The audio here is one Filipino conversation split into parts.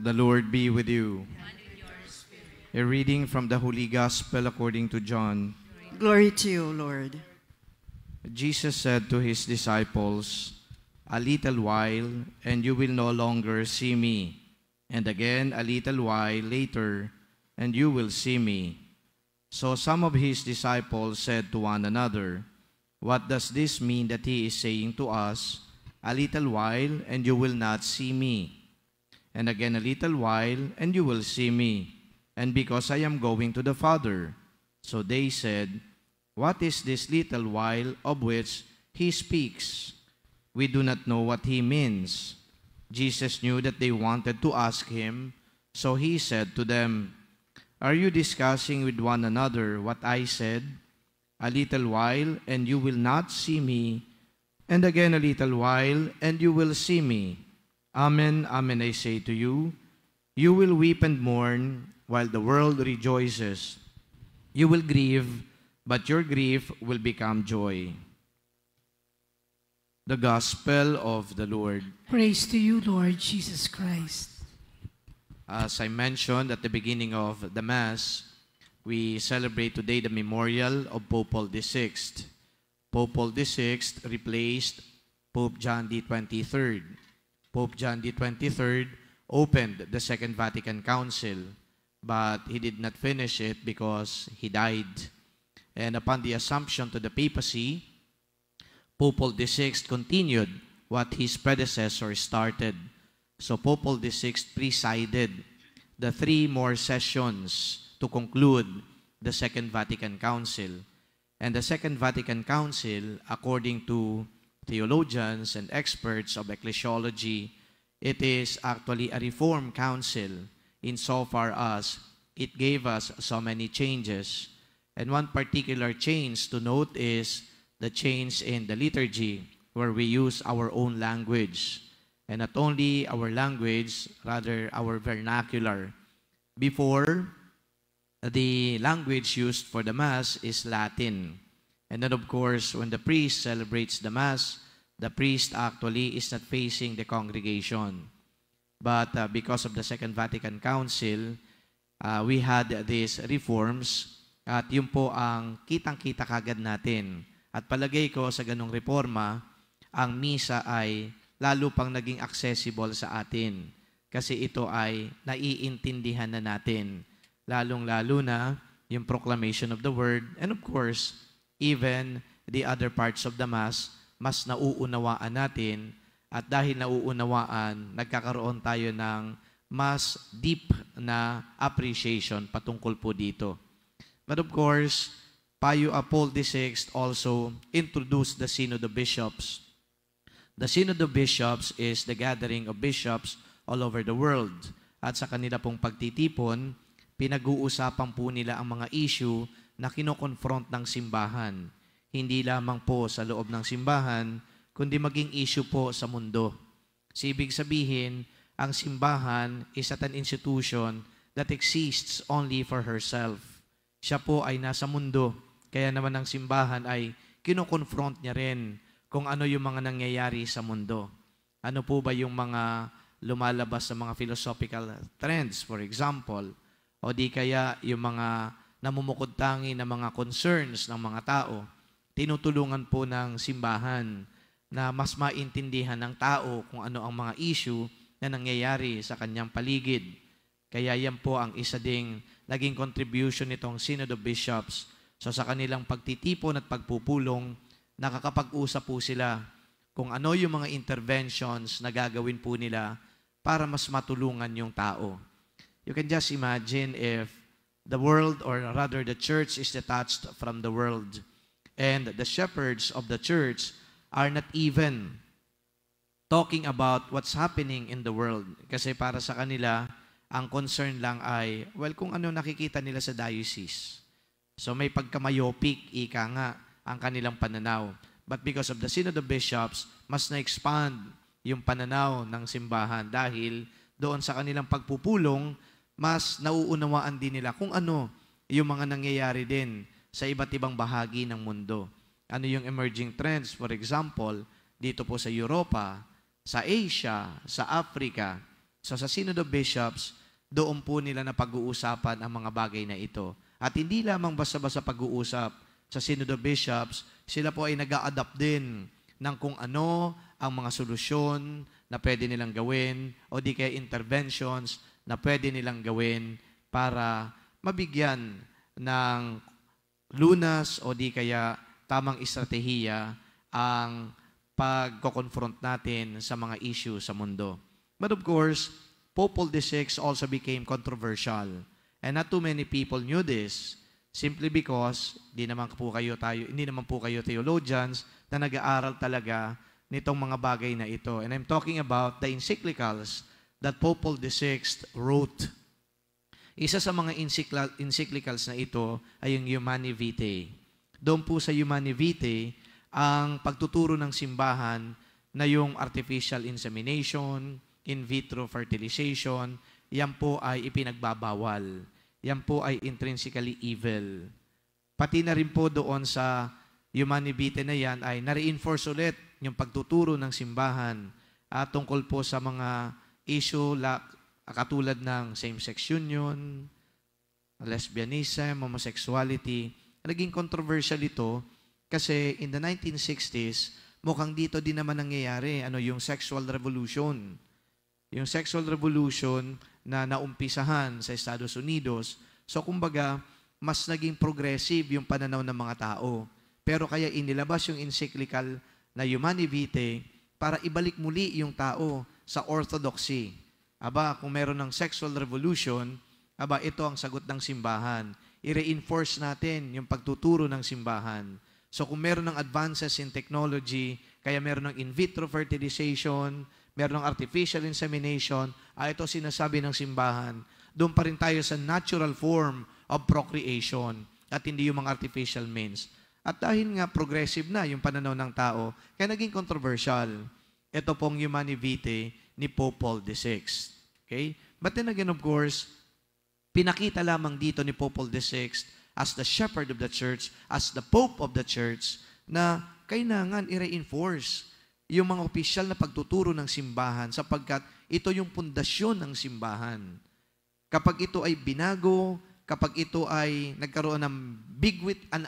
The Lord be with you. A reading from the Holy Gospel according to John. Glory to you, Lord. Jesus said to his disciples, "A little while, and you will no longer see me. And again, a little while later, and you will see me." So some of his disciples said to one another, "What does this mean that he is saying to us, 'A little while, and you will not see me'? And again, a little while, and you will see me, and because I am going to the Father." So they said, "What is this little while of which he speaks? We do not know what he means." Jesus knew that they wanted to ask him, so he said to them, "Are you discussing with one another what I said? A little while, and you will not see me, and again a little while, and you will see me. Amen, amen, I say to you, you will weep and mourn while the world rejoices. You will grieve, but your grief will become joy." The Gospel of the Lord. Praise to you, Lord Jesus Christ. As I mentioned at the beginning of the Mass, we celebrate today the memorial of Pope Paul VI. Pope Paul VI replaced Pope John the 23rd. Pope John the 23rd opened the Second Vatican Council, but he did not finish it because he died. And upon the assumption to the papacy, Pope Paul VI continued what his predecessor started. So Pope Paul VI presided the 3 more sessions to conclude the Second Vatican Council. And the Second Vatican Council, according to theologians and experts of ecclesiology, it is actually a reform council insofar as it gave us so many changes. And one particular change to note is the change in the liturgy, where we use our own language. And not only our language, rather our vernacular. Before, the language used for the Mass is Latin. And then of course, when the priest celebrates the Mass, the priest actually is not facing the congregation. But because of the Second Vatican Council, we had these reforms at yun po ang kitang-kita kagad natin. At palagay ko sa ganong reforma, ang misa ay lalo pang naging accessible sa atin kasi ito ay naiintindihan na natin, lalong-lalo na yung proclamation of the word, and of course, even the other parts of the Mass, mas nauunawaan natin, at dahil nauunawaan, nagkakaroon tayo ng mas deep na appreciation patungkol po dito. But of course, Paul VI also introduced the Synod of Bishops. The Synod of Bishops is the gathering of bishops all over the world. At sa kanila pong pagtitipon, pinag-uusapan po nila ang mga issue na kinokonfront ng simbahan. Hindi lamang po sa loob ng simbahan, kundi maging issue po sa mundo. So, ibig sabihin, ang simbahan is at an institution that exists only for herself. Siya po ay nasa mundo, kaya naman ang simbahan ay kinokonfront niya rin kung ano yung mga nangyayari sa mundo. Ano po ba yung mga lumalabas sa mga philosophical trends, for example, o di kaya yung mga namumukod-tangi na mga concerns ng mga tao, tinutulungan po ng simbahan na mas maintindihan ng tao kung ano ang mga issue na nangyayari sa kanyang paligid. Kaya yan po ang isa ding naging contribution nitong Synod of Bishops. So sa kanilang pagtitipon at pagpupulong, nakakapag-usap po sila kung ano yung mga interventions na gagawin po nila para mas matulungan yung tao. You can just imagine if the world, or rather the church, is detached from the world, and the shepherds of the church are not even talking about what's happening in the world. Kasi para sa kanila, ang concern lang ay, well, kung ano nakikita nila sa diocese. So may pagka-myopic, ika nga, ang kanilang pananaw. But because of the Synod of Bishops, mas na-expand yung pananaw ng simbahan dahil doon sa kanilang pagpupulong, mas nauunawaan din nila kung ano yung mga nangyayari din sa iba't ibang bahagi ng mundo. Ano yung emerging trends, for example, dito po sa Europa, sa Asia, sa Africa, So sa Synod of Bishops, doon po nila na pag-uusapan ang mga bagay na ito. At hindi lamang basta-basta pag-uusap sa Synod of Bishops, sila po ay nag-a-adapt din ng kung ano ang mga solusyon na pwede nilang gawin o di kaya interventions na pwede nilang gawin para mabigyan ng lunas o di kaya tamang estratehiya ang pagko-confront natin sa mga issue sa mundo. But of course, Pope Paul VI also became controversial. And not too many people knew this simply because hindi naman po kayo theologians na nag-aaral talaga nitong mga bagay na ito. And I'm talking about the encyclicals that Pope Paul VI wrote. Isa sa mga encyclicals na ito ay yung Humanae Vitae. Doon po sa Humanae Vitae, ang pagtuturo ng simbahan na yung artificial insemination, in vitro fertilization, yan po ay ipinagbabawal. Yan po ay intrinsically evil. Pati na rin po doon sa Humanae Vitae na yan ay na-reinforce ulit yung pagtuturo ng simbahan tungkol po sa mga issue katulad ng same-sex union, lesbianism, homosexuality. Naging controversial ito kasi in the 1960s, mukhang dito din naman nangyayari yung sexual revolution. Yung sexual revolution na naumpisahan sa Estados Unidos. So kumbaga, mas naging progressive yung pananaw ng mga tao. Pero kaya inilabas yung encyclical na Humanae Vitae para ibalik muli yung tao sa orthodoxy. Kung meron ng sexual revolution, ito ang sagot ng simbahan. I-reinforce natin yung pagtuturo ng simbahan. So kung meron ng advances in technology, kaya meron ng in vitro fertilization, meron ng artificial insemination, ito sinasabi ng simbahan, doon pa rin tayo sa natural form of procreation at hindi yung mga artificial means. At dahil nga progressive na yung pananaw ng tao, kaya naging controversial. Ito pong Humanae Vitae ni Pope Paul VI. Okay? But then again, of course, pinakita lamang dito ni Pope Paul VI as the shepherd of the church, as the Pope of the church, na kailangan i-reinforce yung mga opisyal na pagtuturo ng simbahan sapagkat ito yung pundasyon ng simbahan. Kapag ito ay binago, kapag ito ay nagkaroon ng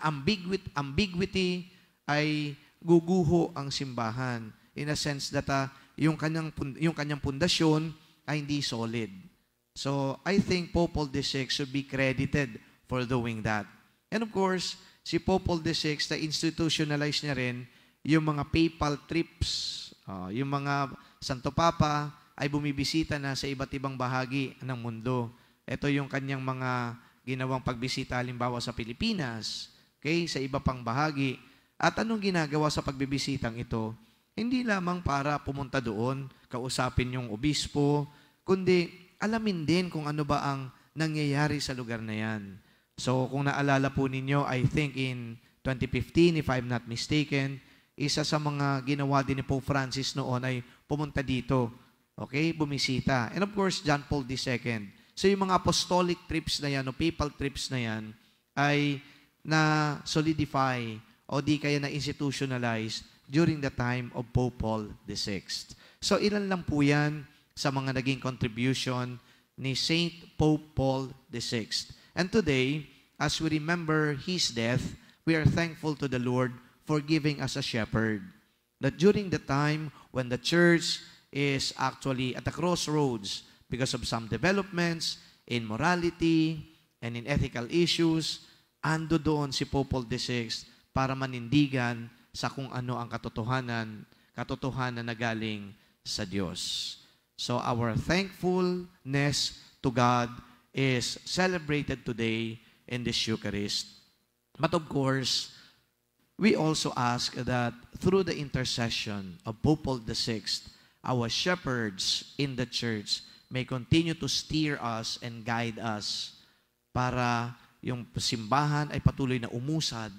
ambiguity, ay guguho ang simbahan. In a sense that yung kanyang pundasyon ay hindi solid. So, I think Pope Paul VI should be credited for doing that. And of course, si Pope Paul VI, na-institutionalize niya rin yung mga papal trips, yung mga Santo Papa ay bumibisita na sa iba't ibang bahagi ng mundo. Ito yung kanyang mga ginawang pagbisita halimbawa sa Pilipinas, okay, sa iba pang bahagi. At anong ginagawa sa pagbibisitang ito? Hindi lamang para pumunta doon, kausapin yung obispo, kundi alamin din kung ano ba ang nangyayari sa lugar na yan. So kung naalala po ninyo, I think in 2015, if I'm not mistaken, isa sa mga ginawa din ni Pope Francis noon ay pumunta dito. Okay? Bumisita. And of course, John Paul II. So yung mga apostolic trips na yan o papal trips na yan ay na-solidify o di kaya na-institutionalize during the time of Pope Paul VI. So ilan lang po yan sa mga naging contribution ni Saint Pope Paul VI. And today, as we remember his death, we are thankful to the Lord for giving us a shepherd. That during the time when the church is actually at the crossroads because of some developments in morality and in ethical issues, ando doon si Pope Paul VI para manindigan sa kung ano ang katotohanan na galing sa Diyos. So our thankfulness to God is celebrated today in this Eucharist. But of course, we also ask that through the intercession of Pope Paul VI, our shepherds in the church may continue to steer us and guide us para yung simbahan ay patuloy na umusad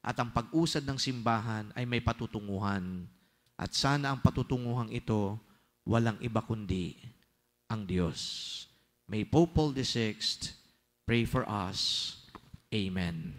at ang pag-usad ng simbahan ay may patutunguhan. At sana ang patutunguhan ito walang iba kundi ang Diyos. May Pope Paul VI pray for us. Amen.